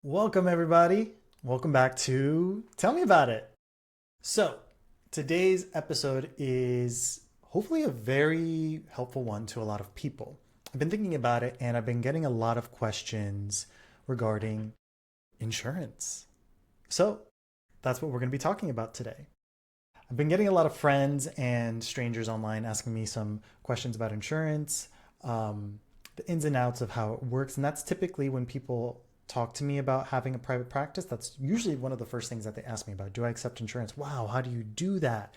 Welcome, everybody. Welcome back to Tell Me About It. So, today's episode is hopefully a very helpful one to a lot of people. I've been thinking about it and I've been getting a lot of questions regarding insurance. So, that's what we're going to be talking about today. I've been getting a lot of friends and strangers online asking me some questions about insurance, the ins and outs of how it works. And that's typically when people talk to me about having a private practice. That's usually one of the first things that they ask me about. Do I accept insurance? Wow, how do you do that?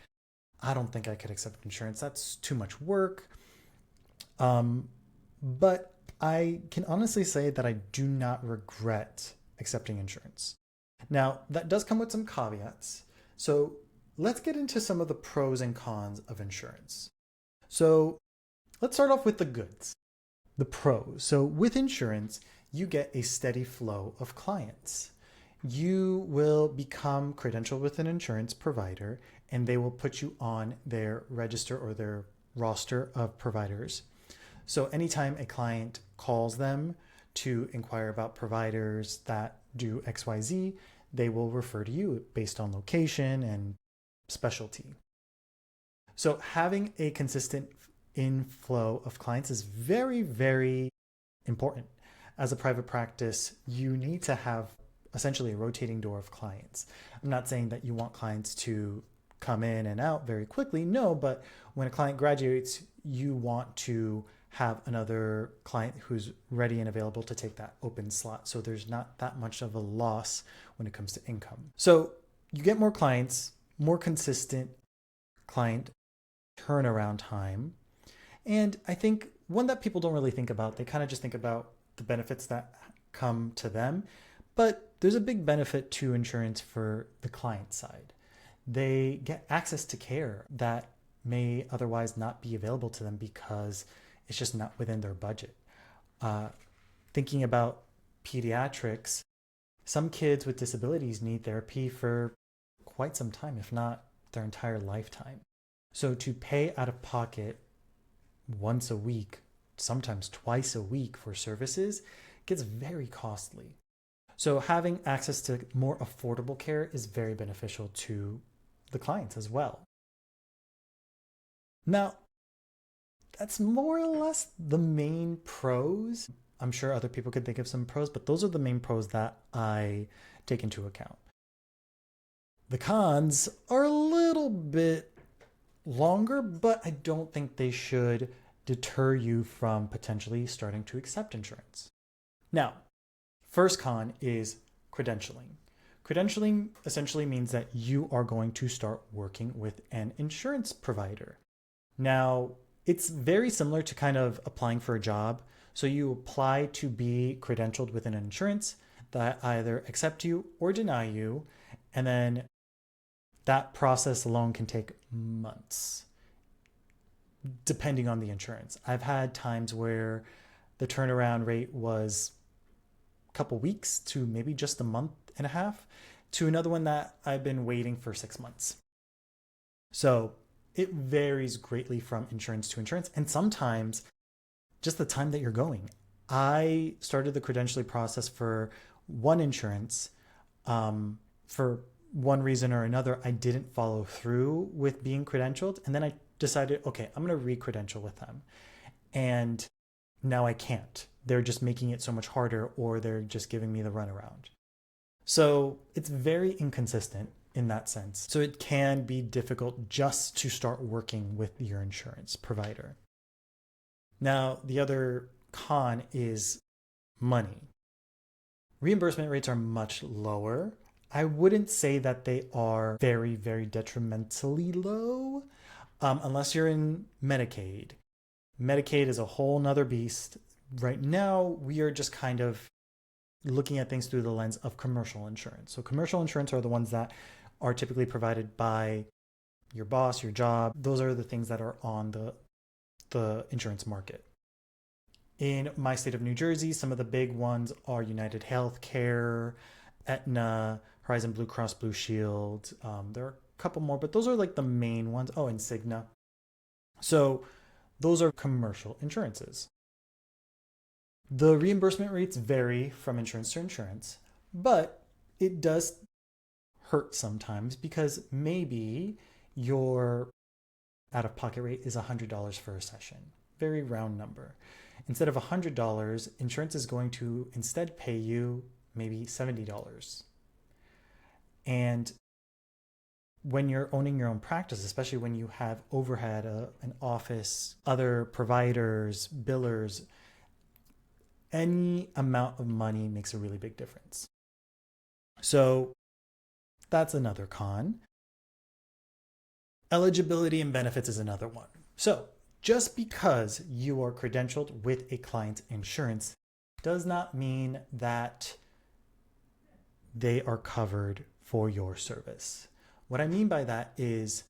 I don't think I could accept insurance. That's too much work. But I can honestly say that I do not regret accepting insurance. Now, that does come with some caveats. So let's get into some of the pros and cons of insurance. So let's start off with the goods, the pros. So with insurance, you get a steady flow of clients. You will become credentialed with an insurance provider and they will put you on their register or their roster of providers. So anytime a client calls them to inquire about providers that do XYZ, they will refer to you based on location and specialty. So having a consistent inflow of clients is very, very important. As a private practice, you need to have essentially a rotating door of clients. I'm not saying that you want clients to come in and out very quickly. No, but when a client graduates, you want to have another client who's ready and available to take that open slot. So there's not that much of a loss when it comes to income. So you get more clients, more consistent client turnaround time. And I think one that people don't really think about, they kind of just think about the benefits that come to them, but there's a big benefit to insurance for the client side. They get access to care that may otherwise not be available to them because it's just not within their budget. Thinking about pediatrics, some kids with disabilities need therapy for quite some time, if not their entire lifetime. So to pay out of pocket once a week, sometimes twice a week for services gets very costly. So having access to more affordable care is very beneficial to the clients as well. Now, that's more or less the main pros. I'm sure other people could think of some pros, but those are the main pros that I take into account. The cons are a little bit longer, but I don't think they should deter you from potentially starting to accept insurance. Now, first con is credentialing. Credentialing essentially means that you are going to start working with an insurance provider. Now, it's very similar to kind of applying for a job. So you apply to be credentialed with an insurance that either accept you or deny you, and then that process alone can take months, depending on the insurance. I've had times where the turnaround rate was a couple weeks to maybe just a month and a half, to another one that I've been waiting for 6 months. So it varies greatly from insurance to insurance, and sometimes just the time that you're going. I started the credentialing process for one insurance. For one reason or another, I didn't follow through with being credentialed. And then I decided, okay, I'm going to re-credential with them. And now I can't. They're just making it so much harder, or they're just giving me the runaround. So it's very inconsistent in that sense. So it can be difficult just to start working with your insurance provider. Now, the other con is money. Reimbursement rates are much lower. I wouldn't say that they are very, very detrimentally low, unless you're in Medicaid. Medicaid is a whole nother beast. Right now, we are just kind of looking at things through the lens of commercial insurance. So commercial insurance are the ones that are typically provided by your boss, your job. Those are the things that are on the insurance market. In my state of New Jersey, some of the big ones are United Healthcare, Aetna, Horizon Blue Cross Blue Shield. There are a couple more, but those are like the main ones. Oh, and Cigna. So those are commercial insurances. The reimbursement rates vary from insurance to insurance, But it does hurt sometimes because maybe your out-of-pocket rate is $100 for a session. Very round number. Instead of $100, insurance is going to instead pay you maybe $70. And when you're owning your own practice, especially when you have overhead, an office, other providers, billers, any amount of money makes a really big difference. So that's another con. Eligibility and benefits is another one. So just because you are credentialed with a client's insurance does not mean that they are covered for your service. What I mean by that is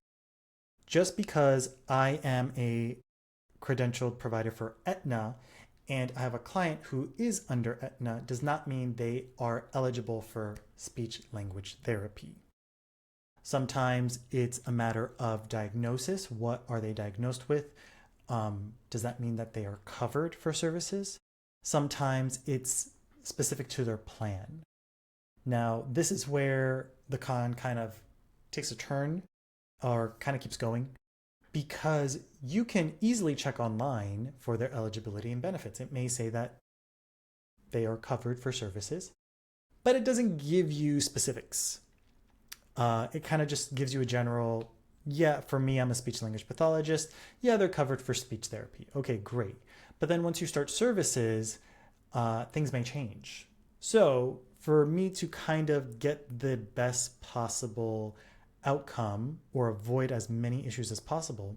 just because I am a credentialed provider for Aetna and I have a client who is under Aetna does not mean they are eligible for speech language therapy. Sometimes it's a matter of diagnosis. What are they diagnosed with? Does that mean that they are covered for services? Sometimes it's specific to their plan. Now, this is where the con kind of takes a turn or kind of keeps going because you can easily check online for their eligibility and benefits. It may say that they are covered for services, but it doesn't give you specifics. It kind of just gives you a general, yeah, for me, I'm a speech language pathologist. Yeah, they're covered for speech therapy. Okay, great. But then once you start services, things may change. So for me to kind of get the best possible outcome or avoid as many issues as possible,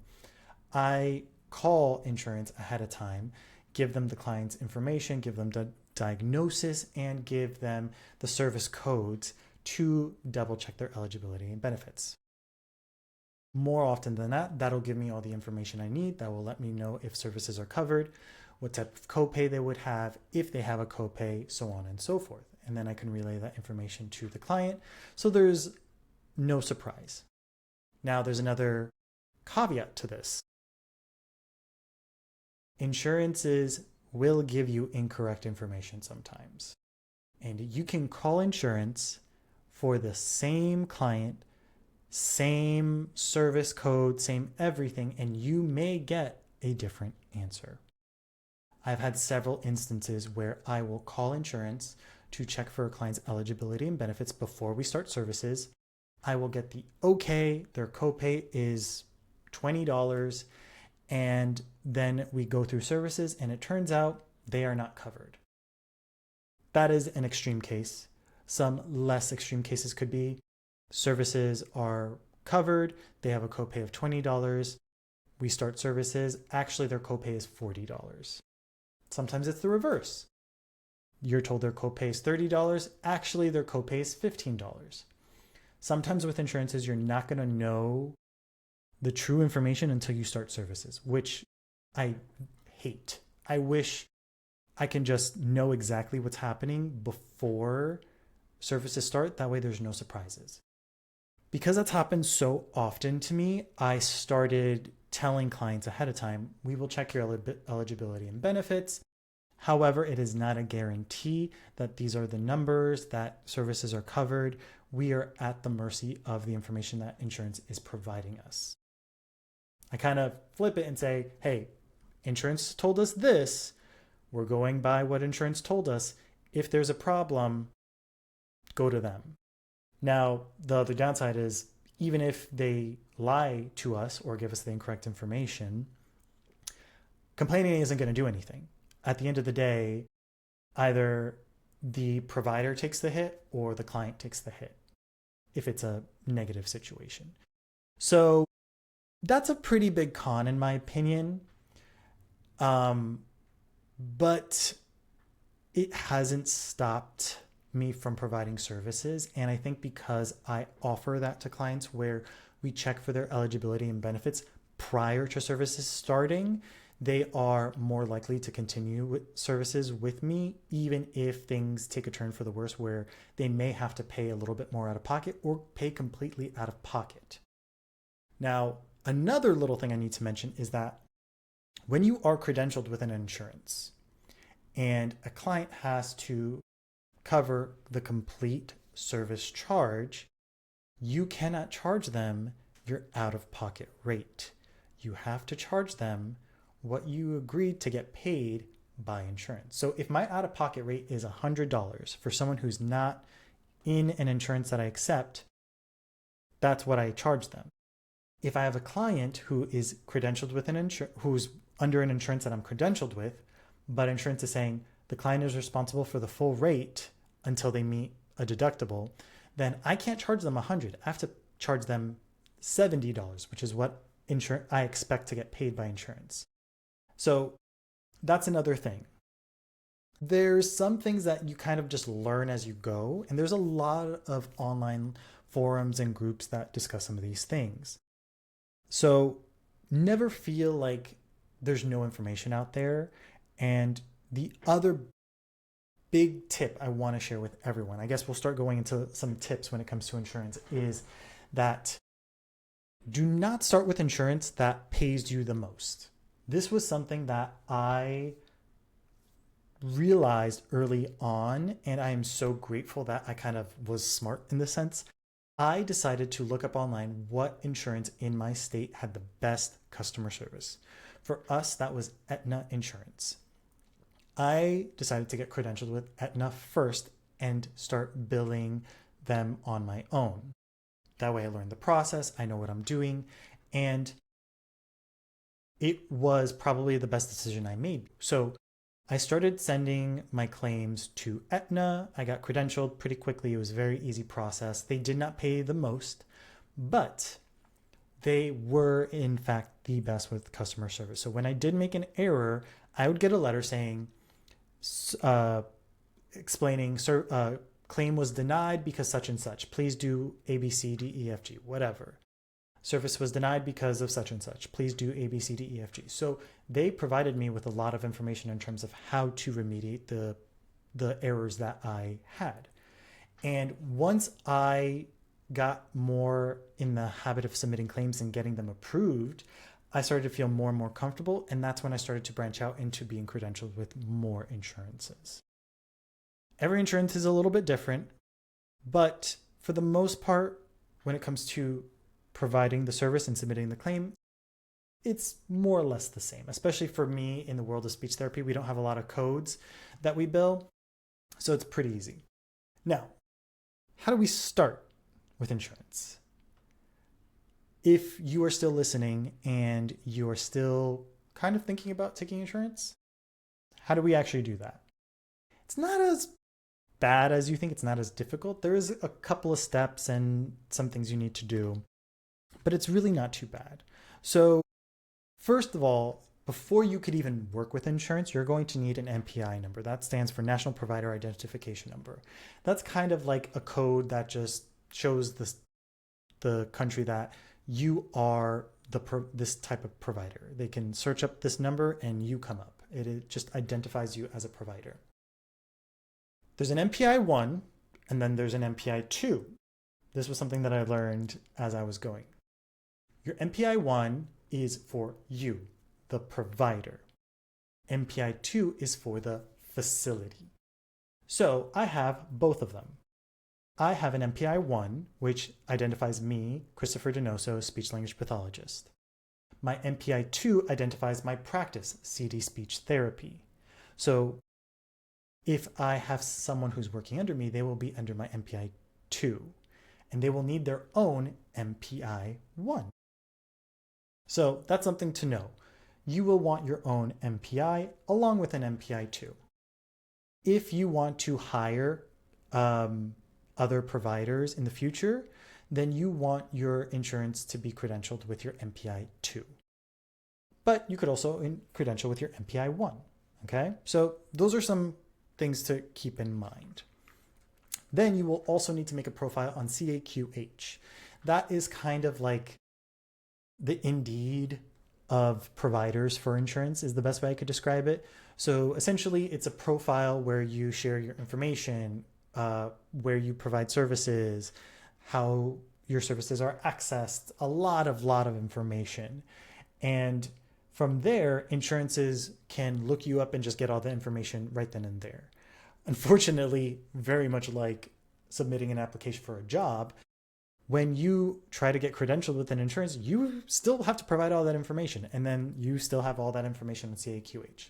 I call insurance ahead of time, give them the client's information, give them the diagnosis, and give them the service codes to double check their eligibility and benefits. More often than that, that'll give me all the information I need. That will let me know if services are covered, what type of copay they would have, if they have a copay, so on and so forth. And then I can relay that information to the client. So there's no surprise. Now there's another caveat to this. Insurances will give you incorrect information sometimes. And you can call insurance for the same client, same service code, same everything, and you may get a different answer. I've had several instances where I will call insurance to check for a client's eligibility and benefits before we start services. I will get the okay, their copay is $20, and then we go through services and it turns out they are not covered. That is an extreme case. Some less extreme cases could be services are covered, they have a copay of $20, we start services, actually their copay is $40. Sometimes it's the reverse. You're told their copay is $30, actually their copay is $15. Sometimes with insurances, you're not going to know the true information until you start services, which I hate. I wish I can just know exactly what's happening before services start. That way there's no surprises. Because that's happened so often to me, I started telling clients ahead of time, we will check your eligibility and benefits. However, it is not a guarantee that these are the numbers, that services are covered. We are at the mercy of the information that insurance is providing us. I kind of flip it and say, hey, insurance told us this. We're going by what insurance told us. If there's a problem, go to them. Now, the other downside is even if they lie to us or give us the incorrect information, complaining isn't going to do anything. At the end of the day, either the provider takes the hit or the client takes the hit if it's a negative situation. So that's a pretty big con in my opinion. But it hasn't stopped me from providing services. And I think because I offer that to clients where we check for their eligibility and benefits prior to services starting, they are more likely to continue with services with me, even if things take a turn for the worse where they may have to pay a little bit more out of pocket or pay completely out of pocket. Now, another little thing I need to mention is that when you are credentialed with an insurance and a client has to cover the complete service charge, you cannot charge them your out-of-pocket rate. You have to charge them what you agreed to get paid by insurance. So if my out-of-pocket rate is $100 for someone who's not in an insurance that I accept, that's what I charge them. If I have a client who is credentialed with who's under an insurance that I'm credentialed with, but insurance is saying the client is responsible for the full rate until they meet a deductible, then I can't charge them $100. I have to charge them $70, which is what I expect to get paid by insurance. So that's another thing. There's some things that you kind of just learn as you go, and there's a lot of online forums and groups that discuss some of these things. So never feel like there's no information out there. And the other big tip I want to share with everyone, I guess we'll start going into some tips when it comes to insurance, is that do not start with insurance that pays you the most. This was something that I realized early on, and I am so grateful that I kind of was smart in this sense. I decided to look up online what insurance in my state had the best customer service. For us, that was Aetna Insurance. I decided to get credentialed with Aetna first and start billing them on my own. That way I learned the process, I know what I'm doing, and it was probably the best decision I made. So I started sending my claims to Aetna. I got credentialed pretty quickly. It was a very easy process. They did not pay the most, but they were in fact the best with customer service. So when I did make an error, I would get a letter saying, explaining, claim was denied because such and such. Please do A, B, C, D, E, F, G, whatever. Service was denied because of such and such. Please do A, B, C, D, E, F, G. So they provided me with a lot of information in terms of how to remediate the errors that I had. And once I got more in the habit of submitting claims and getting them approved, I started to feel more and more comfortable. And that's when I started to branch out into being credentialed with more insurances. Every insurance is a little bit different, but for the most part, when it comes to providing the service and submitting the claim, it's more or less the same. Especially for me in the world of speech therapy, we don't have a lot of codes that we bill, so it's pretty easy. Now, how do we start with insurance? If you are still listening and you are still kind of thinking about taking insurance, how do we actually do that? It's not as bad as you think. It's not as difficult. There is a couple of steps and some things you need to do, but it's really not too bad. So first of all, before you could even work with insurance, you're going to need an NPI number. That stands for National Provider Identification Number. That's kind of like a code that just shows the country that you are this type of provider. They can search up this number and you come up. It just identifies you as a provider. There's an NPI 1 and then there's an NPI 2. This was something that I learned as I was going. Your NPI 1 is for you, the provider. NPI 2 is for the facility. So I have both of them. I have an NPI 1, which identifies me, Christopher Donoso, speech language pathologist. My NPI 2 identifies my practice, CD Speech Therapy. So if I have someone who's working under me, they will be under my NPI 2, and they will need their own NPI 1. So that's something to know. You will want your own NPI along with an NPI 2. If you want to hire other providers in the future, then you want your insurance to be credentialed with your NPI 2. But you could also credential with your NPI 1. Okay, so those are some things to keep in mind. Then you will also need to make a profile on CAQH. That is kind of like the Indeed of providers for insurance is the best way I could describe it. So essentially it's a profile where you share your information, where you provide services, how your services are accessed, a lot of information. And from there, insurances can look you up and just get all the information right then and there. Unfortunately, very much like submitting an application for a job, when you try to get credentialed with an insurance, you still have to provide all that information, and then you still have all that information in CAQH.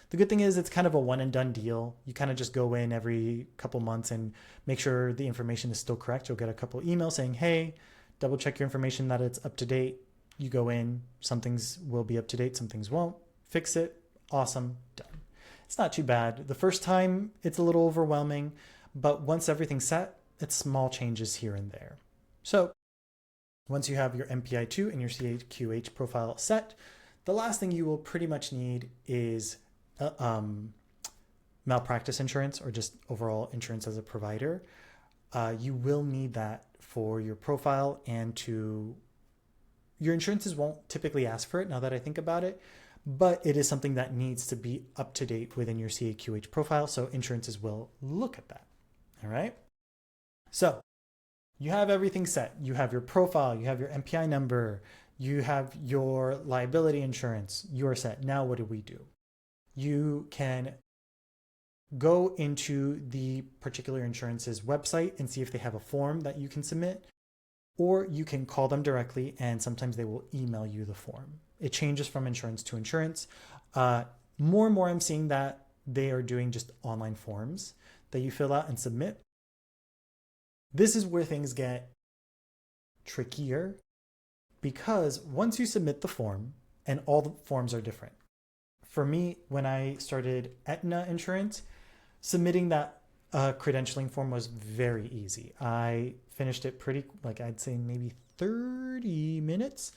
The good thing is it's kind of a one and done deal. You kind of just go in every couple months and make sure the information is still correct. You'll get a couple emails saying, hey, double check your information that it's up to date. You go in, some things will be up to date, some things won't. Fix it. Awesome. Done. It's not too bad. The first time it's a little overwhelming, but once everything's set, it's small changes here and there. So once you have your MPI-2 and your CAQH profile set, the last thing you will pretty much need is malpractice insurance, or just overall insurance as a provider. You will need that for your profile, and your insurances won't typically ask for it now that I think about it, but it is something that needs to be up to date within your CAQH profile, so insurances will look at that. All right. So you have everything set. You have your profile, you have your MPI number, you have your liability insurance, you are set. Now what do? You can go into the particular insurance's website and see if they have a form that you can submit, or you can call them directly and sometimes they will email you the form. It changes from insurance to insurance. More and more I'm seeing that they are doing just online forms that you fill out and submit. This is where things get trickier, because once you submit the form, and all the forms are different. For me, when I started Aetna insurance, submitting that credentialing form was very easy. I finished it pretty, like I'd say maybe 30 minutes.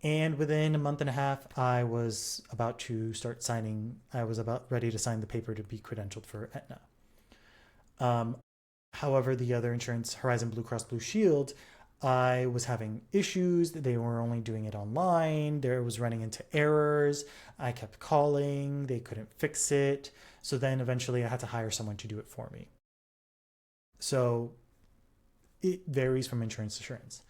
And within a month and a half, I was about to start signing. I was about ready to sign the paper to be credentialed for Aetna. However, the other insurance, Horizon Blue Cross Blue Shield, I was having issues. They were only doing it online. There was running into errors. I kept calling. They couldn't fix it. So then eventually I had to hire someone to do it for me. So it varies from insurance to insurance.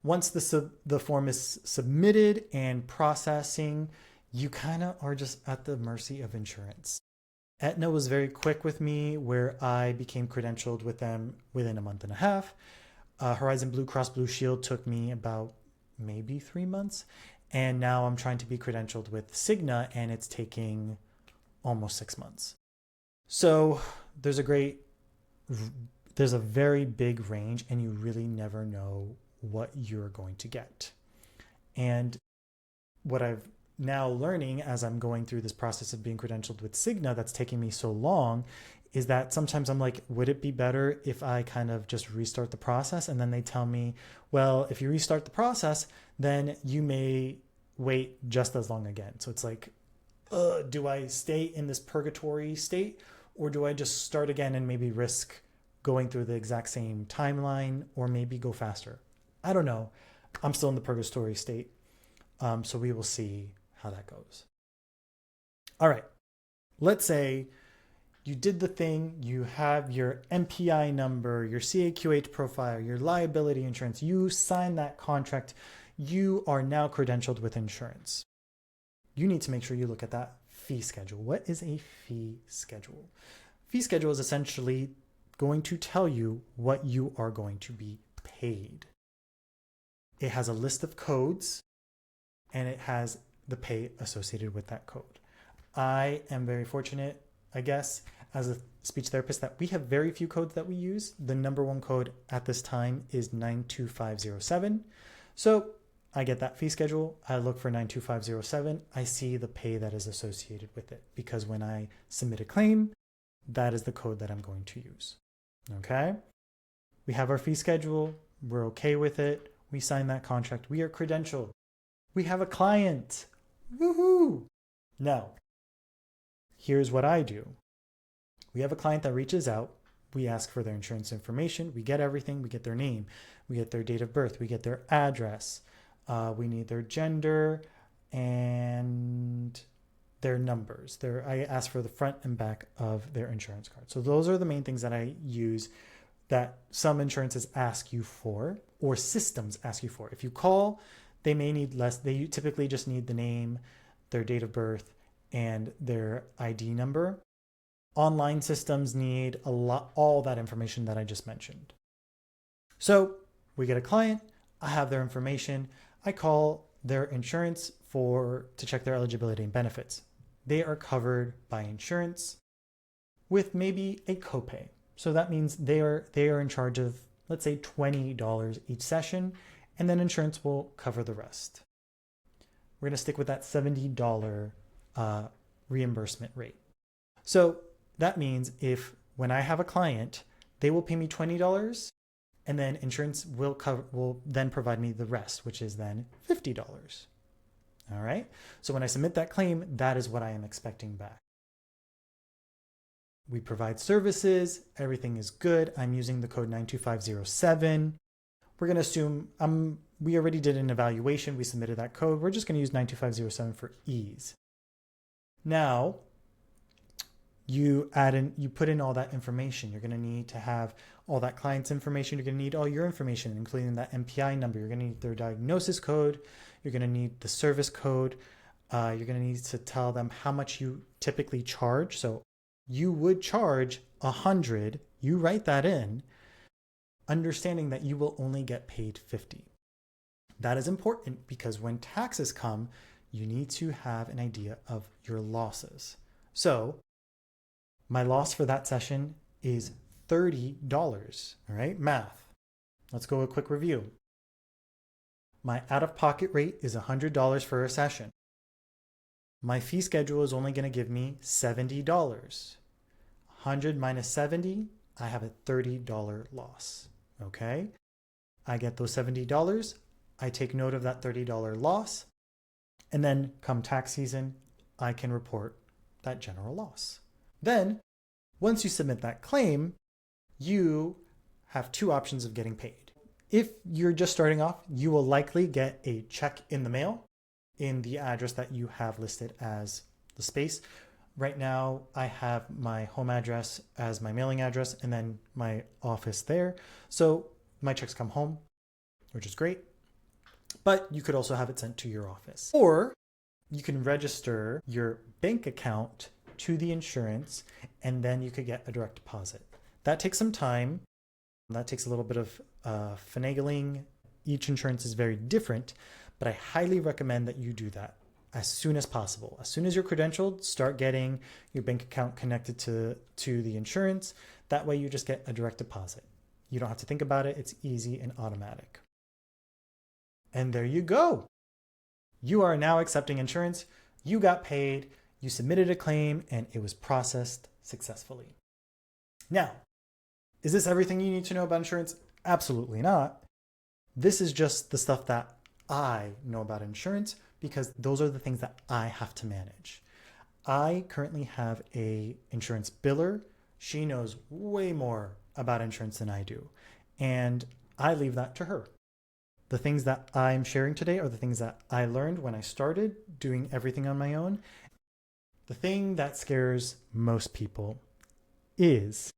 Once the form is submitted and processing, you kind of are just at the mercy of insurance. Aetna was very quick with me, where I became credentialed with them within a month and a half. Horizon Blue Cross Blue Shield took me about maybe 3 months. And now I'm trying to be credentialed with Cigna, and it's taking almost 6 months. So there's a very big range, and you really never know what you're going to get. And what I've now learning as I'm going through this process of being credentialed with Cigna that's taking me so long is that sometimes I'm like, would it be better if I kind of just restart the process? And then they tell me, well, if you restart the process, then you may wait just as long again. So it's like, do I stay in this purgatory state, or do I just start again and maybe risk going through the exact same timeline, or maybe go faster? I don't know. I'm still in the purgatory state. So we will see how that goes. All right. Let's say you did the thing, you have your MPI number, your CAQH profile, your liability insurance, you sign that contract, you are now credentialed with insurance. You need to make sure you look at that fee schedule. What is a fee schedule? Fee schedule is essentially going to tell you what you are going to be paid. It has a list of codes, and it has the pay associated with that code. I am very fortunate, I guess, as a speech therapist, that we have very few codes that we use. The number one code at this time is 92507. So I get that fee schedule. I look for 92507. I see the pay that is associated with it, because when I submit a claim, that is the code that I'm going to use. Okay? We have our fee schedule. We're okay with it. We sign that contract. We are credentialed. We have a client. Woohoo! Now, here's what I do. We have a client that reaches out. We ask for their insurance information. We get everything. We get their name. We get their date of birth. We get their address. We need their gender and their numbers. I ask for the front and back of their insurance card. So those are the main things that I use that some insurances ask you for, or systems ask you for. If you call, they may need less. They typically just need the name, their date of birth, and their ID number. Online systems need all that information that I just mentioned. So we get a client, I have their information, I call their insurance to check their eligibility and benefits. They are covered by insurance with maybe a copay. So that means they are in charge of, let's say, $20 each session, and then insurance will cover the rest. We're going to stick with that $70 reimbursement rate. So that means when I have a client, they will pay me $20, and then insurance will then provide me the rest, which is then $50. All right. So when I submit that claim, that is what I am expecting back. We provide services. Everything is good. I'm using the code 92507. We're going to assume we already did an evaluation. We submitted that code. We're just going to use 92507 for ease. Now, you put in all that information. You're going to need to have all that client's information. You're going to need all your information, including that MPI number. You're going to need their diagnosis code. You're going to need the service code. You're going to need to tell them how much you typically charge. So you would charge $100. You write that in, understanding that you will only get paid $50. That is important because when taxes come, you need to have an idea of your losses. So my loss for that session is $30. All right, math. Let's go a quick review. My out-of-pocket rate is $100 for a session. My fee schedule is only going to give me $70. 100 minus 70, I have a $30 loss. Okay? I get those $70. I take note of that $30 loss. And then come tax season, I can report that general loss. Then, once you submit that claim, you have two options of getting paid. If you're just starting off, you will likely get a check in the mail in the address that you have listed as the space. Right now, I have my home address as my mailing address and then my office there. So my checks come home, which is great. But you could also have it sent to your office. Or you can register your bank account to the insurance and then you could get a direct deposit. That takes some time. That takes a little bit of finagling. Each insurance is very different, but I highly recommend that you do that as soon as possible. As soon as you're credentialed, start getting your bank account connected to the insurance. That way you just get a direct deposit. You don't have to think about it. It's easy and automatic. And there you go. You are now accepting insurance. You got paid, you submitted a claim, and it was processed successfully. Now, is this everything you need to know about insurance? Absolutely not. This is just the stuff that I know about insurance because those are the things that I have to manage. I currently have an insurance biller. She knows way more about insurance than I do, and I leave that to her. The things that I'm sharing today are the things that I learned when I started doing everything on my own. The thing that scares most people is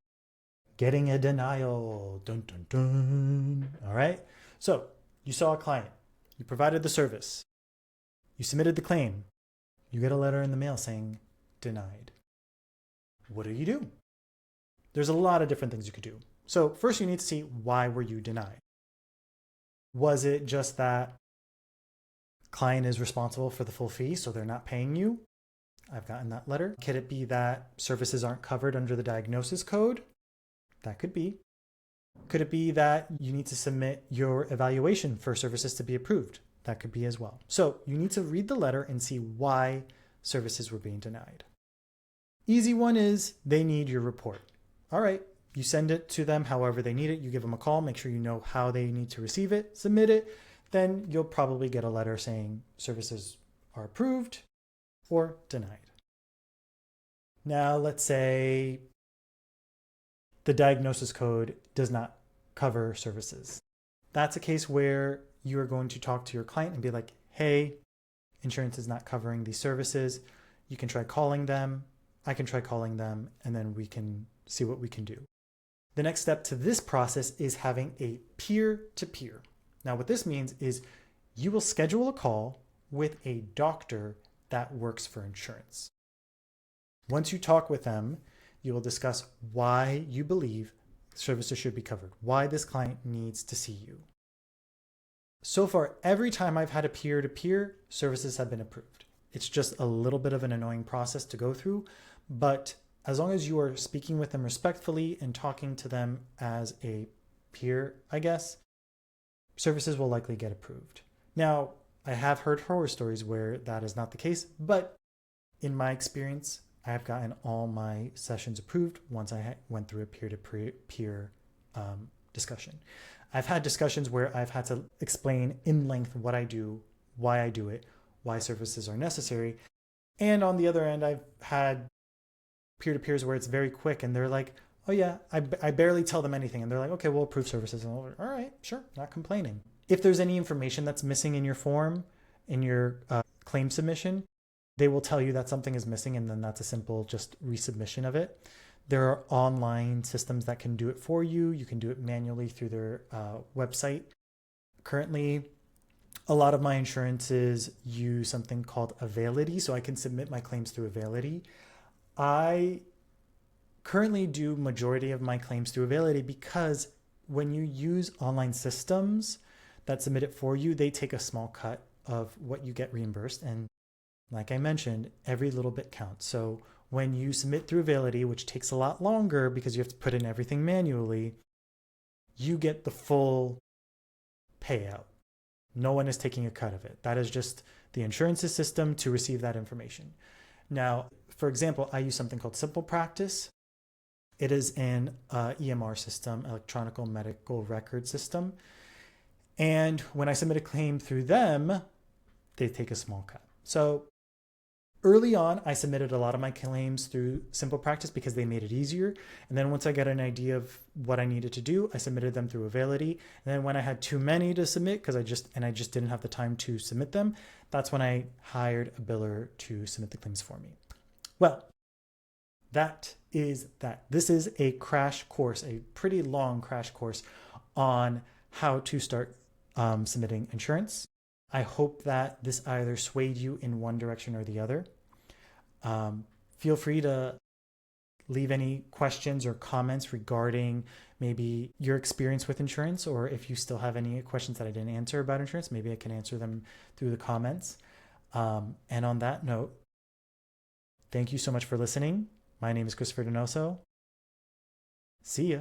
getting a denial. Dun, dun, dun. All right. So you saw a client, you provided the service, you submitted the claim, you get a letter in the mail saying denied. What do? There's a lot of different things you could do. So first you need to see, why were you denied? Was it just that client is responsible for the full fee, so they're not paying you? I've gotten that letter. Could it be that services aren't covered under the diagnosis code? That could be. Could it be that you need to submit your evaluation for services to be approved? That could be as well. So you need to read the letter and see why services were being denied. Easy one is they need your report. All right, you send it to them however they need it. You give them a call, make sure you know how they need to receive it, submit it. Then you'll probably get a letter saying services are approved or denied. Now, let's say the diagnosis code does not cover services. That's a case where you are going to talk to your client and be like, hey, insurance is not covering these services. You can try calling them. I can try calling them, and then we can see what we can do. The next step to this process is having a peer-to-peer. Now, what this means is you will schedule a call with a doctor that works for insurance. Once you talk with them, You will discuss why you believe services should be covered, why this client needs to see you. So far, every time I've had a peer-to-peer, services have been approved. It's just a little bit of an annoying process to go through, but as long as you are speaking with them respectfully and talking to them as a peer, I guess, services will likely get approved. Now, I have heard horror stories where that is not the case, but in my experience, I have gotten all my sessions approved once I went through a peer-to-peer discussion. I've had discussions where I've had to explain in length what I do, why I do it, why services are necessary. And on the other end, I've had peer-to-peers where it's very quick and they're like, oh yeah, I barely tell them anything. And they're like, okay, we'll approve services. And I'm like, all right, sure, not complaining. If there's any information that's missing in your form, in your claim submission, they will tell you that something is missing, and then that's a simple just resubmission of it. There are online systems that can do it for you. You can do it manually through their website. Currently, a lot of my insurances use something called Availity, so I can submit my claims through Availity. I currently do majority of my claims through Availity because when you use online systems that submit it for you, they take a small cut of what you get reimbursed. And like I mentioned, every little bit counts. So when you submit through Availity, which takes a lot longer because you have to put in everything manually, you get the full payout. No one is taking a cut of it. That is just the insurance's system to receive that information. Now, for example, I use something called Simple Practice. It is an EMR system, electronic medical record system. And when I submit a claim through them, they take a small cut. So early on, I submitted a lot of my claims through Simple Practice because they made it easier. And then once I got an idea of what I needed to do, I submitted them through Availity. And then when I had too many to submit, because I just didn't have the time to submit them, that's when I hired a biller to submit the claims for me. Well, that is that. This is a crash course, a pretty long crash course on how to start submitting insurance. I hope that this either swayed you in one direction or the other. Feel free to leave any questions or comments regarding maybe your experience with insurance, or if you still have any questions that I didn't answer about insurance, maybe I can answer them through the comments. And on that note, thank you so much for listening. My name is Christopher Donoso. See ya.